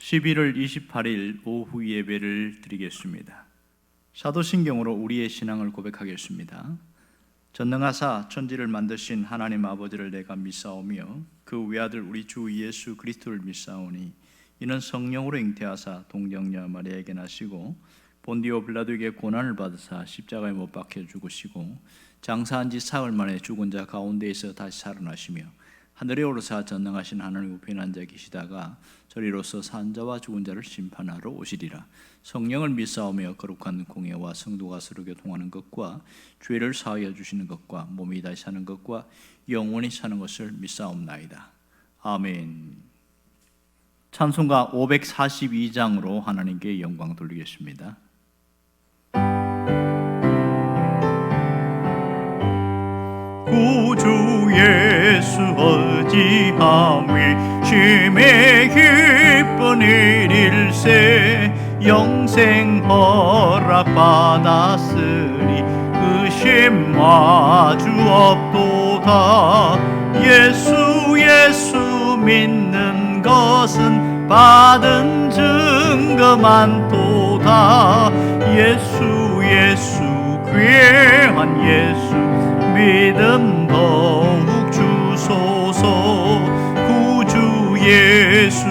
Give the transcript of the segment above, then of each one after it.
11월 28일 오후 예배를 드리겠습니다. 사도신경으로 우리의 신앙을 고백하겠습니다. 전능하사 천지를 만드신 하나님 아버지를 내가 믿사오며 그 외아들 우리 주 예수 그리스도를 믿사오니 이는 성령으로 잉태하사 동정녀 마리아에게 나시고 본디오 빌라도에게 고난을 받으사 십자가에 못 박혀 죽으시고 장사한 지 사흘 만에 죽은 자 가운데에서 다시 살아나시며 하늘에 오르사 전능하신 하나님 우편에 앉아 계시다가 저리로서 산 자와 죽은 자를 심판하러 오시리라. 성령을 믿사오며 거룩한 공예와 성도가 서로 교통하는 것과 죄를 사하여 주시는 것과 몸이 다시 사는 것과 영원히 사는 것을 믿사옵나이다. 아멘. 찬송가 542장으로 하나님께 영광 돌리겠습니다. 구주 예수 어지함이 심히 기쁜 일일세 영생 허락 받았으니 의심 마주 없도다. 예수 믿는 것은 받은 증거 많도다. 예수 귀한 예수 믿음 더욱 주소서. 구주 예수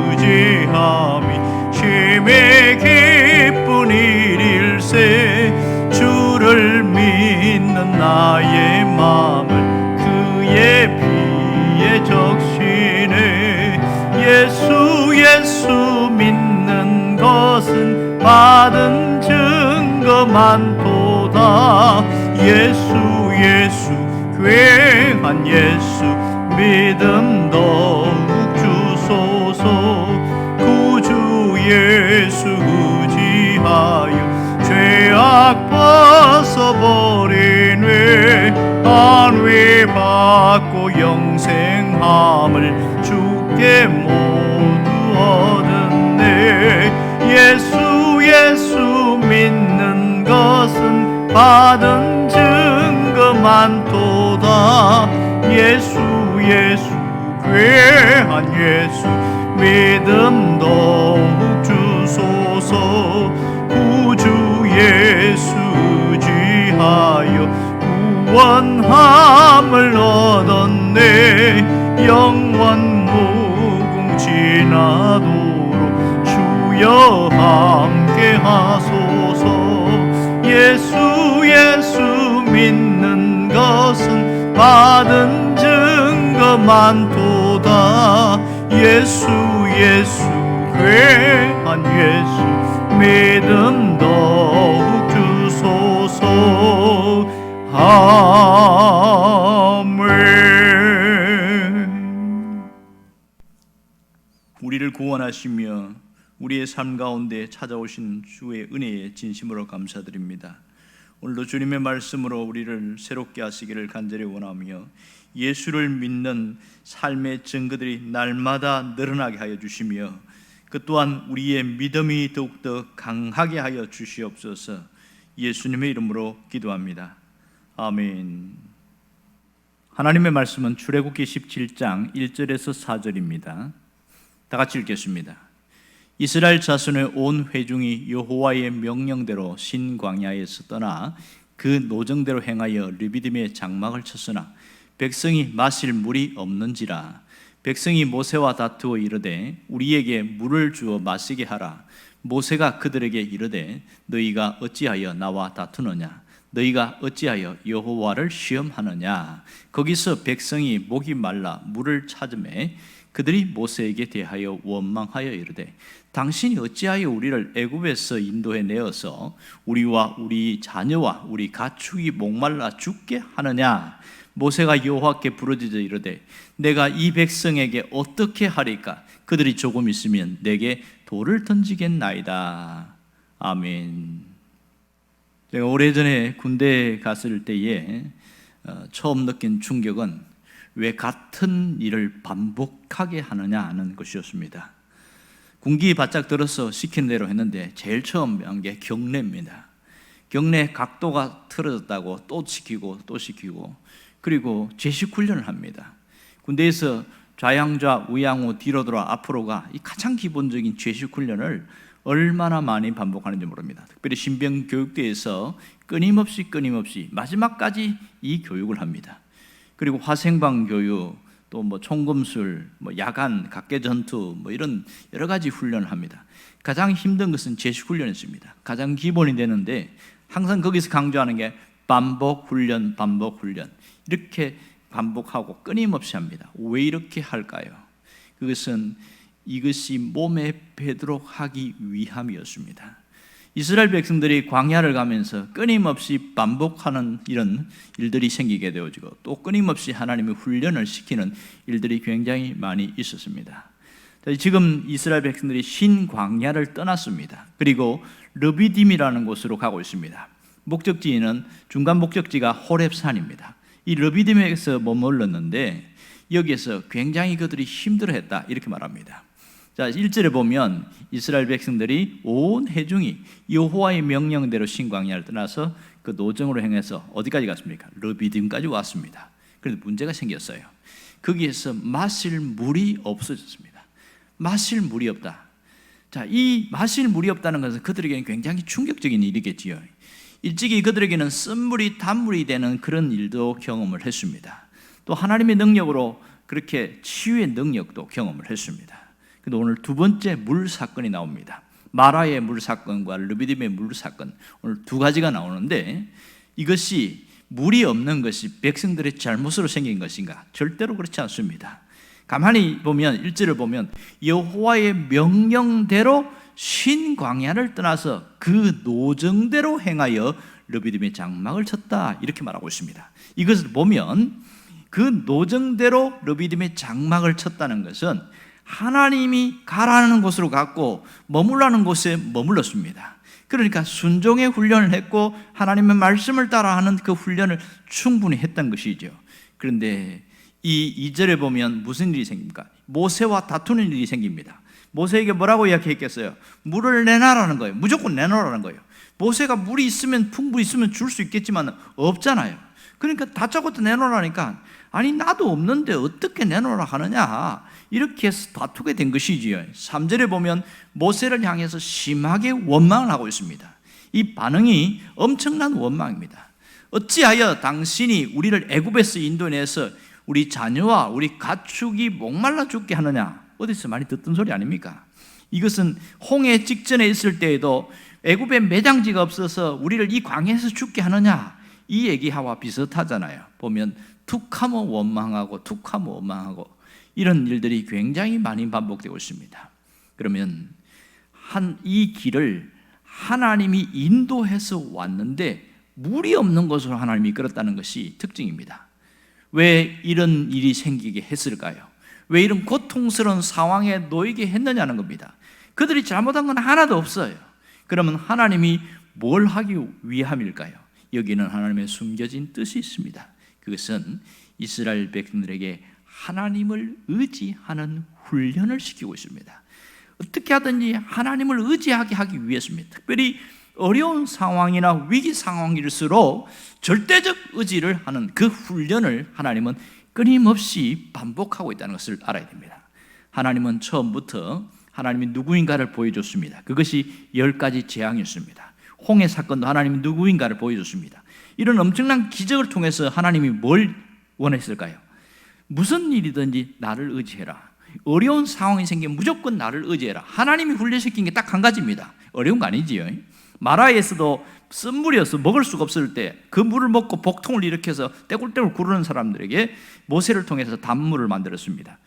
의지함이 심히 기쁜 일일세 주를 믿는 나의 마음을 그의 피에 적시네. 예수 믿는 것은 받은 증거 많도다. 예수 귀한 예수 믿음 더욱 주소서. 구주 예수 의지하여 죄악 벗어버리네. 안위 받고 영생함을 주께 모두 얻었네. 예수 믿는 것은 받은 증거 많도다. 예수 귀한 예수 믿음 더욱 주소서. 구주 예수 의지하여 구원함을 얻었네. 영원 무궁지나도록 주여 함께 하소서. 예수 믿는 것은 받은 증거 많도다. 예수 귀한 예수 믿음 더욱 주소서. 아멘. 우리를 구원하시며 우리의 삶 가운데 찾아오신 주의 은혜에 진심으로 감사드립니다. 오늘도 주님의 말씀으로 우리를 새롭게 하시기를 간절히 원하며 예수를 믿는 삶의 증거들이 날마다 늘어나게 하여 주시며 그 또한 우리의 믿음이 더욱더 강하게 하여 주시옵소서. 예수님의 이름으로 기도합니다. 아멘. 하나님의 말씀은 출애굽기 17장 1절에서 4절입니다. 다 같이 읽겠습니다. 이스라엘 자손의 온 회중이 여호와의 명령대로 신광야에서 떠나 그 노정대로 행하여 르비딤에 장막을 쳤으나 백성이 마실 물이 없는지라. 백성이 모세와 다투어 이르되 우리에게 물을 주어 마시게 하라. 모세가 그들에게 이르되 너희가 어찌하여 나와 다투느냐? 너희가 어찌하여 여호와를 시험하느냐? 거기서 백성이 목이 말라 물을 찾으매 그들이 모세에게 대하여 원망하여 이르되 당신이 어찌하여 우리를 애굽에서 인도해 내어서 우리와 우리 자녀와 우리 가축이 목말라 죽게 하느냐? 모세가 여호와께 부르짖어 이르되 내가 이 백성에게 어떻게 하리까? 그들이 조금 있으면 내게 돌을 던지겠나이다. 아멘. 제가 오래전에 군대에 갔을 때에 처음 느낀 충격은 왜 같은 일을 반복하게 하느냐 하는 것이었습니다. 군기 바짝 들어서 시키는 대로 했는데 제일 처음 한 게 경례입니다. 경례 각도가 틀어졌다고 또 시키고 그리고 제식 훈련을 합니다. 군대에서 좌양좌, 우양우, 뒤로 돌아, 앞으로 가, 이 가장 기본적인 죄식 훈련을 얼마나 많이 반복하는지 모릅니다. 특별히 신병 교육대에서 끊임없이 마지막까지 이 교육을 합니다. 그리고 화생방 교육, 또 뭐 총검술, 뭐 야간, 각계전투, 뭐 이런 여러 가지 훈련을 합니다. 가장 힘든 것은 제식 훈련이었습니다. 가장 기본이 되는데 항상 거기서 강조하는 게 반복 훈련 이렇게 반복하고 끊임없이 합니다. 왜 이렇게 할까요? 그것은 이것이 몸에 배도록 하기 위함이었습니다. 이스라엘 백성들이 광야를 가면서 끊임없이 반복하는 이런 일들이 생기게 되어지고 또 끊임없이 하나님의 훈련을 시키는 일들이 굉장히 많이 있었습니다. 지금 이스라엘 백성들이 신광야를 떠났습니다. 그리고 르비딤이라는 곳으로 가고 있습니다. 목적지는 중간 목적지가 호렙산입니다. 이 르비딤에서 머물렀는데 여기에서 굉장히 그들이 힘들어했다 이렇게 말합니다. 자, 1절에 보면 이스라엘 백성들이 온 회중이 여호와의 명령대로 신광야를 떠나서 그 노정으로 행해서 어디까지 갔습니까? 르비딤까지 왔습니다. 그런데 문제가 생겼어요. 거기에서 마실 물이 없어졌습니다. 마실 물이 없다. 자, 이 마실 물이 없다는 것은 그들에게는 굉장히 충격적인 일이겠지요. 일찍이 그들에게는 쓴물이 단물이 되는 그런 일도 경험을 했습니다. 또 하나님의 능력으로 그렇게 치유의 능력도 경험을 했습니다. 근데 오늘 두 번째 물 사건이 나옵니다. 마라의 물 사건과 르비딤의 물 사건, 오늘 두 가지가 나오는데 이것이 물이 없는 것이 백성들의 잘못으로 생긴 것인가? 절대로 그렇지 않습니다. 가만히 보면 1절을 보면 여호와의 명령대로 신광야를 떠나서 그 노정대로 행하여 르비딤의 장막을 쳤다 이렇게 말하고 있습니다. 이것을 보면 그 노정대로 르비딤의 장막을 쳤다는 것은 하나님이 가라는 곳으로 갔고 머물라는 곳에 머물렀습니다. 그러니까 순종의 훈련을 했고 하나님의 말씀을 따라하는 그 훈련을 충분히 했던 것이죠. 그런데 이 2절에 보면 무슨 일이 생깁니까? 모세와 다투는 일이 생깁니다. 모세에게 뭐라고 이야기했겠어요? 물을 내놔라는 거예요. 무조건 내놓으라는 거예요. 모세가 물이 있으면 풍부히 있으면 줄 수 있겠지만 없잖아요. 그러니까 다짜고짜 내놓으라니까 아니 나도 없는데 어떻게 내놓으라 하느냐 이렇게 해서 다투게 된 것이지요. 3절에 보면 모세를 향해서 심하게 원망을 하고 있습니다. 이 반응이 엄청난 원망입니다. 어찌하여 당신이 우리를 애굽에서 인도해내서 우리 자녀와 우리 가축이 목말라 죽게 하느냐. 어디서 많이 듣던 소리 아닙니까? 이것은 홍해 직전에 있을 때에도 애굽에 매장지가 없어서 우리를 이 광야에서 죽게 하느냐 이 얘기와 비슷하잖아요. 보면 툭하면 원망하고 이런 일들이 굉장히 많이 반복되고 있습니다. 그러면 이 길을 하나님이 인도해서 왔는데 물이 없는 곳으로 하나님이 이끌었다는 것이 특징입니다. 왜 이런 일이 생기게 했을까요? 왜 이런 고통스러운 상황에 놓이게 했느냐는 겁니다. 그들이 잘못한 건 하나도 없어요. 그러면 하나님이 뭘 하기 위함일까요? 여기는 하나님의 숨겨진 뜻이 있습니다. 그것은 이스라엘 백성들에게 하나님을 의지하는 훈련을 시키고 있습니다. 어떻게 하든지 하나님을 의지하게 하기 위해서입니다. 특별히 어려운 상황이나 위기 상황일수록 절대적 의지를 하는 그 훈련을 하나님은 끊임없이 반복하고 있다는 것을 알아야 됩니다. 하나님은 처음부터 하나님이 누구인가를 보여줬습니다. 그것이 10가지 재앙이었습니다. 홍해 사건도 하나님이 누구인가를 보여줬습니다. 이런 엄청난 기적을 통해서 하나님이 뭘 원했을까요? 무슨 일이든지 나를 의지해라. 어려운 상황이 생기면 무조건 나를 의지해라. 하나님이 훈련시킨 게 딱 한 가지입니다. 어려운 거 아니지요. 마라에서도 쓴물이어서 먹을 수가 없을 때 그 물을 먹고 복통을 일으켜서 떼굴떼굴 구르는 사람들에게 모세를 통해서 단물을 만들었습니다.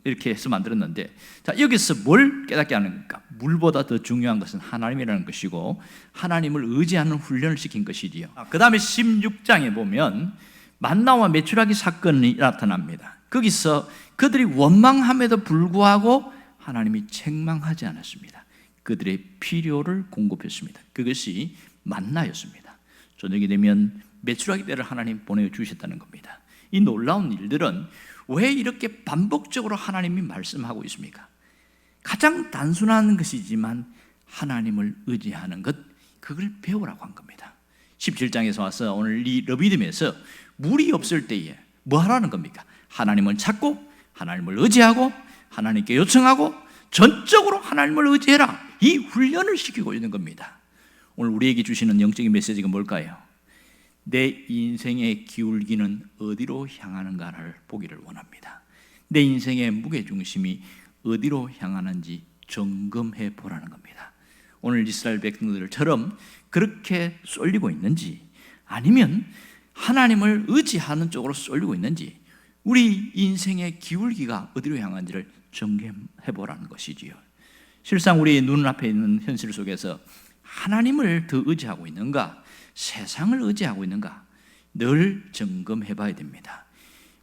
이렇게 해서 만들었는데, 자, 여기서 뭘 깨닫게 하는가? 물보다 더 중요한 것은 하나님이라는 것이고 하나님을 의지하는 훈련을 시킨 것이지요. 그 다음에 16장에 보면 만나와 메추라기 사건이 나타납니다. 거기서 그들이 원망함에도 불구하고 하나님이 책망하지 않았습니다. 그들의 필요를 공급했습니다. 그것이 만나였습니다. 저녁이 되면 메추라기 떼를 하나님 보내주셨다는 겁니다. 이 놀라운 일들은 왜 이렇게 반복적으로 하나님이 말씀하고 있습니까? 가장 단순한 것이지만 하나님을 의지하는 것, 그걸 배우라고 한 겁니다. 17장에서 와서 오늘 이 르비딤에서 물이 없을 때에 뭐 하라는 겁니까? 하나님을 찾고 하나님을 의지하고 하나님께 요청하고 전적으로 하나님을 의지해라, 이 훈련을 시키고 있는 겁니다. 오늘 우리에게 주시는 영적인 메시지가 뭘까요? 내 인생의 기울기는 어디로 향하는가를 보기를 원합니다. 내 인생의 무게중심이 어디로 향하는지 점검해 보라는 겁니다. 오늘 이스라엘 백성들처럼 그렇게 쏠리고 있는지, 아니면 하나님을 의지하는 쪽으로 쏠리고 있는지, 우리 인생의 기울기가 어디로 향한지를 점검해 보라는 것이지요. 실상 우리 눈앞에 있는 현실 속에서 하나님을 더 의지하고 있는가, 세상을 의지하고 있는가, 늘 점검해 봐야 됩니다.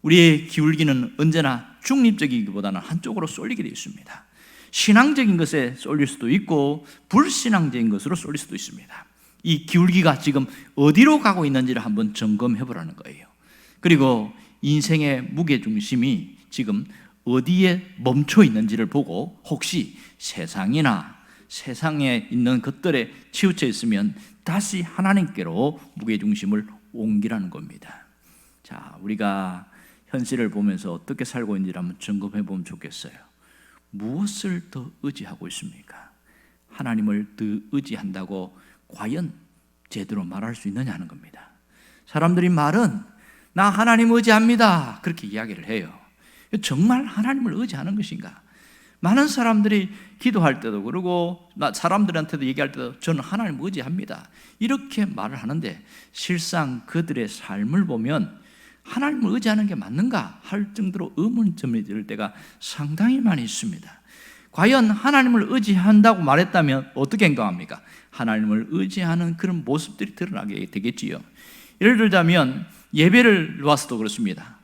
우리의 기울기는 언제나 중립적이기보다는 한쪽으로 쏠리게 되어 있습니다. 신앙적인 것에 쏠릴 수도 있고 불신앙적인 것으로 쏠릴 수도 있습니다. 이 기울기가 지금 어디로 가고 있는지를 한번 점검해 보라는 거예요. 그리고 인생의 무게중심이 지금 어디에 멈춰 있는지를 보고, 혹시 세상이나 세상에 있는 것들에 치우쳐 있으면 다시 하나님께로 무게중심을 옮기라는 겁니다. 자, 우리가 현실을 보면서 어떻게 살고 있는지를 한번 점검해 보면 좋겠어요. 무엇을 더 의지하고 있습니까? 하나님을 더 의지한다고 과연 제대로 말할 수 있느냐 하는 겁니다. 사람들이 말은 나 하나님 의지합니다, 그렇게 이야기를 해요. 정말 하나님을 의지하는 것인가? 많은 사람들이 기도할 때도 그러고 사람들한테도 얘기할 때도 저는 하나님 의지합니다, 이렇게 말을 하는데, 실상 그들의 삶을 보면 하나님을 의지하는 게 맞는가 할 정도로 의문점이 들 때가 상당히 많이 있습니다. 과연 하나님을 의지한다고 말했다면 어떻게 행동합니까? 하나님을 의지하는 그런 모습들이 드러나게 되겠지요. 예를 들자면 예배를 놓아서도 그렇습니다.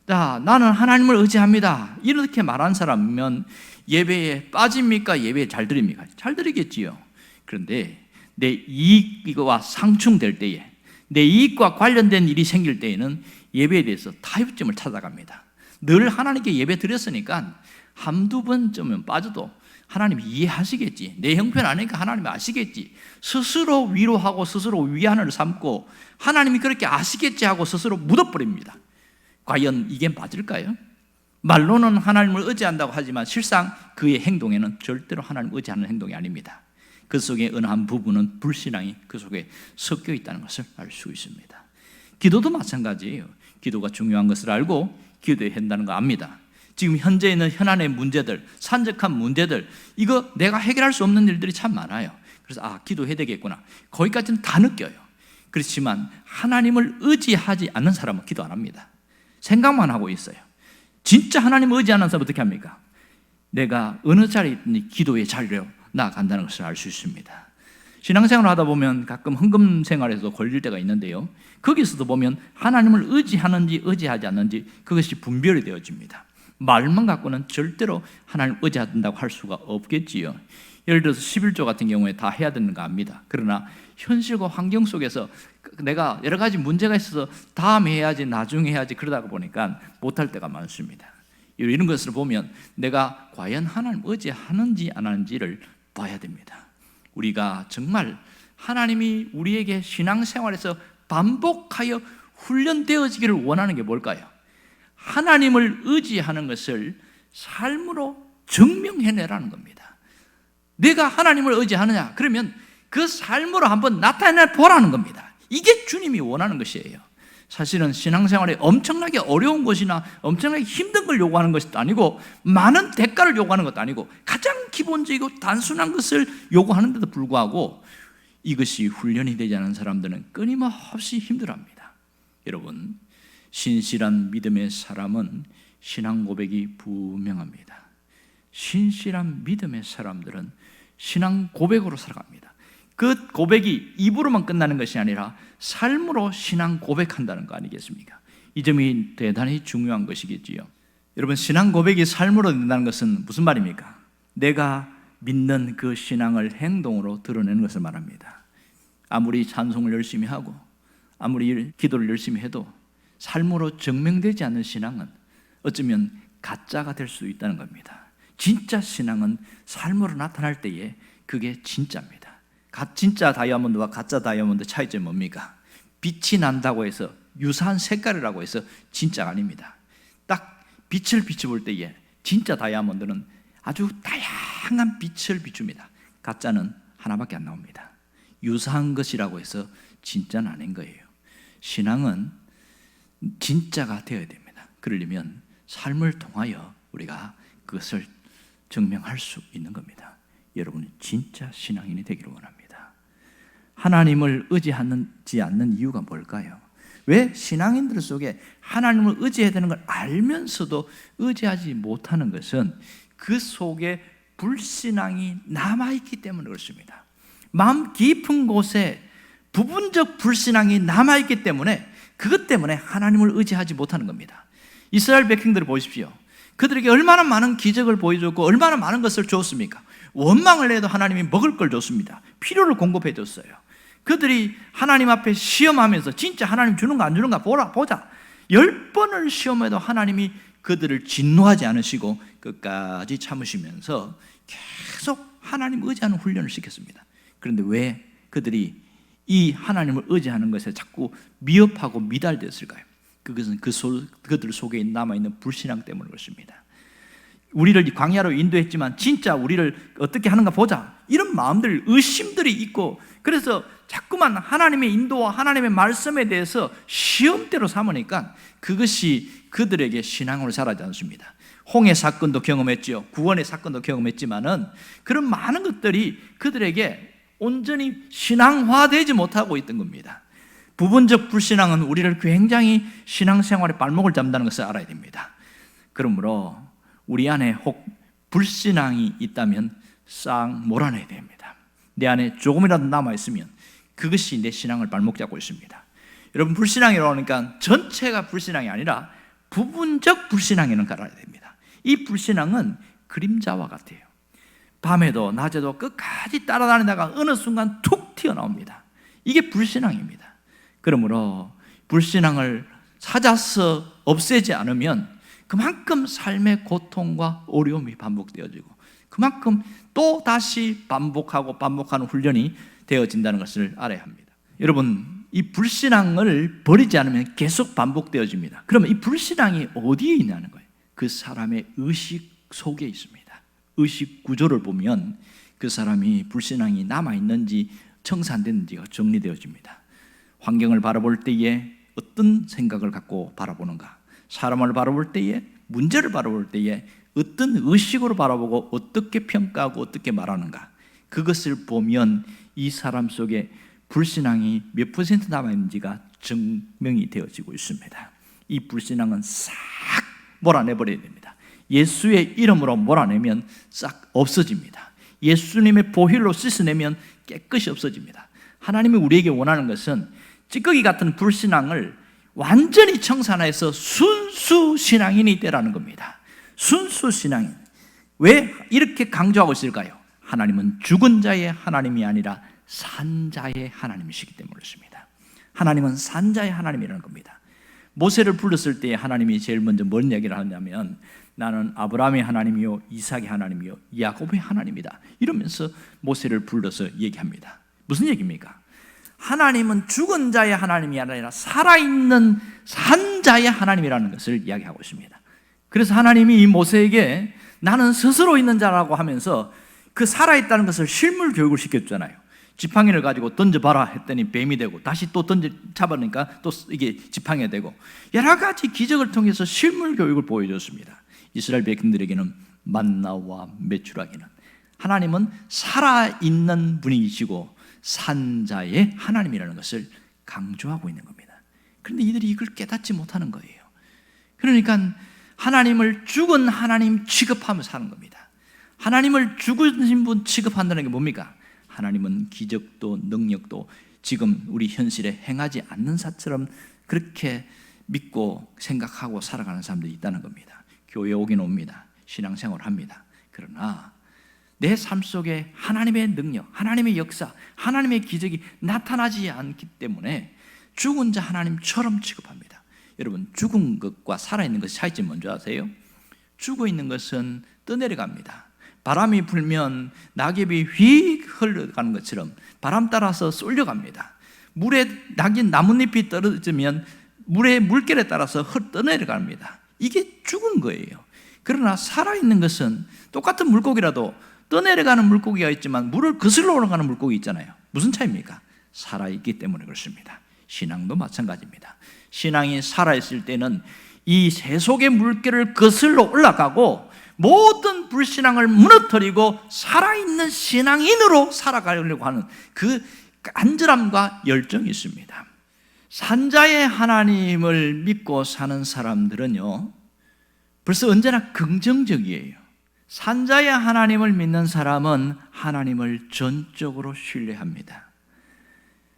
나는 하나님을 의지합니다, 이렇게 말한 사람이면 예배에 빠집니까? 예배에 잘 드립니까? 잘 드리겠지요. 그런데 내 이익과 상충될 때에, 내 이익과 관련된 일이 생길 때에는 예배에 대해서 타협점을 찾아갑니다. 늘 하나님께 예배 드렸으니까 한두 번쯤은 빠져도 하나님이 이해하시겠지, 내 형편 아니니까 하나님이 아시겠지, 스스로 위로하고 스스로 위안을 삼고 하나님이 그렇게 아시겠지 하고 스스로 묻어버립니다. 과연 이게 맞을까요? 말로는 하나님을 의지한다고 하지만 실상 그의 행동에는 절대로 하나님을 의지하는 행동이 아닙니다. 그 속에 어느 한 부분은 불신앙이 그 속에 섞여 있다는 것을 알 수 있습니다. 기도도 마찬가지예요. 기도가 중요한 것을 알고 기도해야 한다는 거 압니다. 지금 현재 있는 현안의 문제들, 산적한 문제들, 이거 내가 해결할 수 없는 일들이 참 많아요. 그래서 기도해야 되겠구나, 거기까지는 다 느껴요. 그렇지만 하나님을 의지하지 않는 사람은 기도 안 합니다. 생각만 하고 있어요. 진짜 하나님을 의지하는 사람은 어떻게 합니까? 내가 어느 자리에 있든지 기도의 자리로 나아간다는 것을 알 수 있습니다. 신앙생활을 하다 보면 가끔 헌금 생활에서 걸릴 때가 있는데요, 거기서도 보면 하나님을 의지하는지 의지하지 않는지 그것이 분별이 되어집니다. 말만 갖고는 절대로 하나님을 의지한다고 할 수가 없겠지요. 예를 들어서 11조 같은 경우에 다 해야 되는가 합니다. 그러나 현실과 환경 속에서 내가 여러 가지 문제가 있어서 다음에 해야지, 나중에 해야지, 그러다가 보니까 못할 때가 많습니다. 이런 것을 보면 내가 과연 하나님 의지하는지 안 하는지를 봐야 됩니다. 우리가 정말 하나님이 우리에게 신앙생활에서 반복하여 훈련되어지기를 원하는 게 뭘까요? 하나님을 의지하는 것을 삶으로 증명해내라는 겁니다. 내가 하나님을 의지하느냐? 그러면 그 삶으로 한번 나타내 보라는 겁니다. 이게 주님이 원하는 것이에요. 사실은 신앙생활에 엄청나게 어려운 것이나 엄청나게 힘든 걸 요구하는 것도 아니고 많은 대가를 요구하는 것도 아니고 가장 기본적이고 단순한 것을 요구하는데도 불구하고 이것이 훈련이 되지 않은 사람들은 끊임없이 힘들어합니다. 여러분, 신실한 믿음의 사람은 신앙 고백이 분명합니다. 신실한 믿음의 사람들은 신앙 고백으로 살아갑니다. 그 고백이 입으로만 끝나는 것이 아니라 삶으로 신앙 고백한다는 거 아니겠습니까? 이 점이 대단히 중요한 것이겠지요. 여러분, 신앙 고백이 삶으로 된다는 것은 무슨 말입니까? 내가 믿는 그 신앙을 행동으로 드러내는 것을 말합니다. 아무리 찬송을 열심히 하고 아무리 기도를 열심히 해도 삶으로 증명되지 않는 신앙은 어쩌면 가짜가 될 수 있다는 겁니다. 진짜 신앙은 삶으로 나타날 때에 그게 진짜입니다. 진짜 다이아몬드와 가짜 다이아몬드 차이점이 뭡니까? 빛이 난다고 해서 유사한 색깔이라고 해서 진짜가 아닙니다. 딱 빛을 비춰볼 때에 진짜 다이아몬드는 아주 다양한 빛을 비춥니다. 가짜는 하나밖에 안 나옵니다. 유사한 것이라고 해서 진짜는 아닌 거예요. 신앙은 진짜가 되어야 됩니다. 그러려면 삶을 통하여 우리가 그것을 증명할 수 있는 겁니다. 여러분은 진짜 신앙인이 되기를 원합니다. 하나님을 의지하지 않는 이유가 뭘까요? 왜 신앙인들 속에 하나님을 의지해야 되는 걸 알면서도 의지하지 못하는 것은 그 속에 불신앙이 남아있기 때문에 그렇습니다. 마음 깊은 곳에 부분적 불신앙이 남아있기 때문에 그것 때문에 하나님을 의지하지 못하는 겁니다. 이스라엘 백성들을 보십시오. 그들에게 얼마나 많은 기적을 보여줬고 얼마나 많은 것을 줬습니까? 원망을 해도 하나님이 먹을 걸 줬습니다. 필요를 공급해 줬어요. 그들이 하나님 앞에 시험하면서 진짜 하나님 주는가 안 주는가 보자 10번을 시험해도 하나님이 그들을 진노하지 않으시고 끝까지 참으시면서 계속 하나님 의지하는 훈련을 시켰습니다. 그런데 왜 그들이 이 하나님을 의지하는 것에 자꾸 미흡하고 미달되었을까요? 그것은 그들 속에 남아있는 불신앙 때문에 그렇습니다. 우리를 광야로 인도했지만 진짜 우리를 어떻게 하는가 보자 이런 마음들, 의심들이 있고 그래서 자꾸만 하나님의 인도와 하나님의 말씀에 대해서 시험대로 삼으니까 그것이 그들에게 신앙으로 자라지 않습니다. 홍해 사건도 경험했죠. 구원의 사건도 경험했지만은 그런 많은 것들이 그들에게 온전히 신앙화되지 못하고 있던 겁니다. 부분적 불신앙은 우리를 굉장히 신앙생활에 발목을 잡는다는 것을 알아야 됩니다. 그러므로 우리 안에 혹 불신앙이 있다면 싹 몰아내야 됩니다. 내 안에 조금이라도 남아있으면 그것이 내 신앙을 발목 잡고 있습니다. 여러분, 불신앙이라고 하니까 전체가 불신앙이 아니라 부분적 불신앙에는 갈아야 됩니다. 이 불신앙은 그림자와 같아요. 밤에도 낮에도 끝까지 따라다니다가 어느 순간 툭 튀어나옵니다. 이게 불신앙입니다. 그러므로 불신앙을 찾아서 없애지 않으면 그만큼 삶의 고통과 어려움이 반복되어지고 그만큼 또 다시 반복하는 훈련이 되어진다는 것을 알아야 합니다. 여러분, 이 불신앙을 버리지 않으면 계속 반복되어집니다. 그러면 이 불신앙이 어디에 있냐는 거예요. 그 사람의 의식 속에 있습니다. 의식 구조를 보면 그 사람이 불신앙이 남아있는지 청산됐는지가 정리되어집니다. 환경을 바라볼 때에 어떤 생각을 갖고 바라보는가, 사람을 바라볼 때에, 문제를 바라볼 때에 어떤 의식으로 바라보고 어떻게 평가하고 어떻게 말하는가, 그것을 보면 이 사람 속에 불신앙이 몇 퍼센트 남아있는지가 증명이 되어지고 있습니다. 이 불신앙은 싹 몰아내버려야 됩니다. 예수의 이름으로 몰아내면 싹 없어집니다. 예수님의 보혈로 씻어내면 깨끗이 없어집니다. 하나님이 우리에게 원하는 것은 찌꺼기 같은 불신앙을 완전히 청산해서 순수 신앙인이 되라는 겁니다. 순수 신앙인. 왜 이렇게 강조하고 있을까요? 하나님은 죽은 자의 하나님이 아니라 산 자의 하나님이시기 때문에 그렇습니다. 하나님은 산 자의 하나님이라는 겁니다. 모세를 불렀을 때 하나님이 제일 먼저 뭔 얘기를 하냐면 나는 아브라함의 하나님이요 이삭의 하나님이요 야곱의 하나님이다 이러면서 모세를 불러서 얘기합니다. 무슨 얘기입니까? 하나님은 죽은 자의 하나님이 아니라 살아있는 산 자의 하나님이라는 것을 이야기하고 있습니다. 그래서 하나님이 이 모세에게 나는 스스로 있는 자라고 하면서 그 살아있다는 것을 실물 교육을 시켰잖아요. 지팡이를 가지고 던져봐라 했더니 뱀이 되고 다시 또 잡으니까 또 이게 지팡이가 되고 여러 가지 기적을 통해서 실물 교육을 보여줬습니다. 이스라엘 백성들에게는 만나와 메추라기는 하나님은 살아있는 분이시고 산자의 하나님이라는 것을 강조하고 있는 겁니다. 그런데 이들이 이걸 깨닫지 못하는 거예요. 그러니까 하나님을 죽은 하나님 취급하면서 사는 겁니다. 하나님을 죽으신 분 취급한다는 게 뭡니까? 하나님은 기적도 능력도 지금 우리 현실에 행하지 않는 사처럼 그렇게 믿고 생각하고 살아가는 사람들이 있다는 겁니다. 교회에 오긴 옵니다. 신앙생활을 합니다. 그러나 내 삶 속에 하나님의 능력, 하나님의 역사, 하나님의 기적이 나타나지 않기 때문에 죽은 자 하나님처럼 취급합니다. 여러분, 죽은 것과 살아있는 것의 차이점 뭔지 아세요? 죽어있는 것은 떠내려갑니다. 바람이 불면 낙엽이 휙 흘러가는 것처럼 바람 따라서 쏠려갑니다. 물에 낙인 나뭇잎이 떨어지면 물의 물결에 따라서 떠내려갑니다. 이게 죽은 거예요. 그러나 살아있는 것은 똑같은 물고기라도 떠내려가는 물고기가 있지만 물을 거슬러 올라가는 물고기 있잖아요. 무슨 차이입니까? 살아있기 때문에 그렇습니다. 신앙도 마찬가지입니다. 신앙이 살아있을 때는 이 세속의 물결을 거슬러 올라가고 모든 불신앙을 무너뜨리고 살아있는 신앙인으로 살아가려고 하는 그 간절함과 열정이 있습니다. 산자의 하나님을 믿고 사는 사람들은요, 벌써 언제나 긍정적이에요. 산자의 하나님을 믿는 사람은 하나님을 전적으로 신뢰합니다.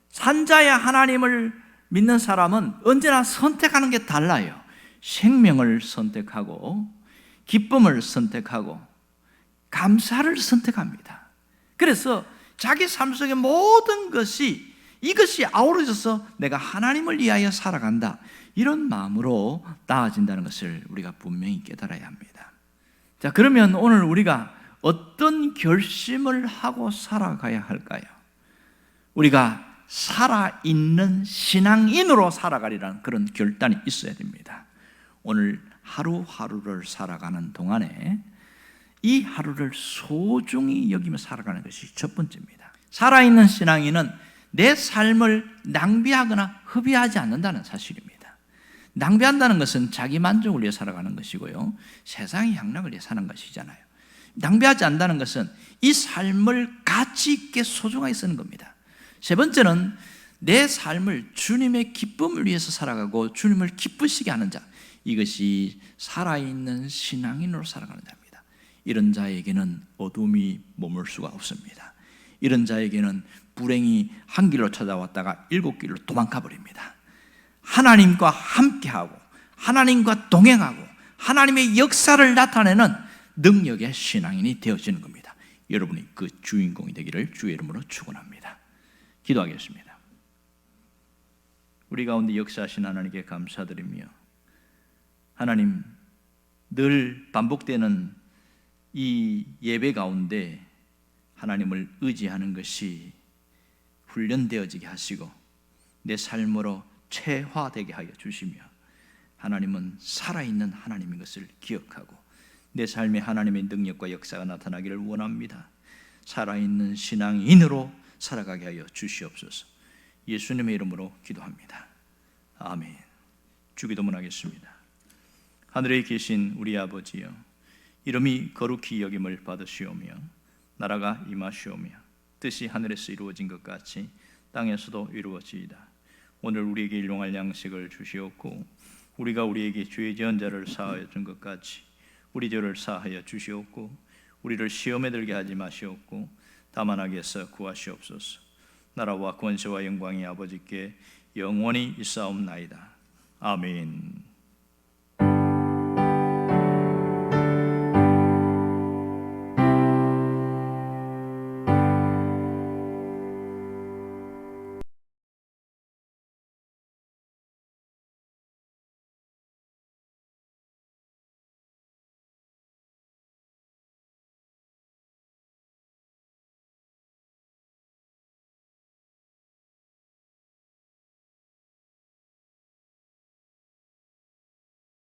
산자의 하나님을 믿는 사람은 언제나 선택하는 게 달라요. 생명을 선택하고 기쁨을 선택하고 감사를 선택합니다. 그래서 자기 삶 속의 모든 것이 이것이 아우러져서 내가 하나님을 위하여 살아간다, 이런 마음으로 나아진다는 것을 우리가 분명히 깨달아야 합니다. 자, 그러면 오늘 우리가 어떤 결심을 하고 살아가야 할까요? 우리가 살아있는 신앙인으로 살아가리라는 그런 결단이 있어야 됩니다. 오늘 하루하루를 살아가는 동안에 이 하루를 소중히 여기며 살아가는 것이 첫 번째입니다. 살아있는 신앙인은 내 삶을 낭비하거나 허비하지 않는다는 사실입니다. 낭비한다는 것은 자기 만족을 위해 살아가는 것이고요, 세상의 향락을 위해 사는 것이잖아요. 낭비하지 않는다는 것은 이 삶을 가치 있게 소중하게 쓰는 겁니다. 세 번째는 내 삶을 주님의 기쁨을 위해서 살아가고 주님을 기쁘시게 하는 자, 이것이 살아있는 신앙인으로 살아가는 자입니다. 이런 자에게는 어둠이 머물 수가 없습니다. 이런 자에게는 불행이 한 길로 찾아왔다가 7길로 도망가 버립니다. 하나님과 함께하고 하나님과 동행하고 하나님의 역사를 나타내는 능력의 신앙인이 되어지는 겁니다. 여러분이 그 주인공이 되기를 주의 이름으로 축원합니다. 기도하겠습니다. 우리 가운데 역사하신 하나님께 감사드리며, 하나님, 늘 반복되는 이 예배 가운데 하나님을 의지하는 것이 훈련되어지게 하시고 내 삶으로 체화되게 하여 주시며, 하나님은 살아있는 하나님인 것을 기억하고 내 삶에 하나님의 능력과 역사가 나타나기를 원합니다. 살아있는 신앙인으로 살아가게 하여 주시옵소서. 예수님의 이름으로 기도합니다. 아멘. 주기도문 하겠습니다. 하늘에 계신 우리 아버지여, 이름이 거룩히 여김을 받으시오며 나라가 임하시오며 뜻이 하늘에서 이루어진 것 같이 땅에서도 이루어지이다. 오늘 우리에게 일용할 양식을 주시옵고 우리가 우리에게 죄 지은 자를 사하여 준 것 같이 우리 죄를 사하여 주시옵고 우리를 시험에 들게 하지 마시옵고 다만 악에서 구하시옵소서. 나라와 권세와 영광이 아버지께 영원히 있사옵나이다. 아멘.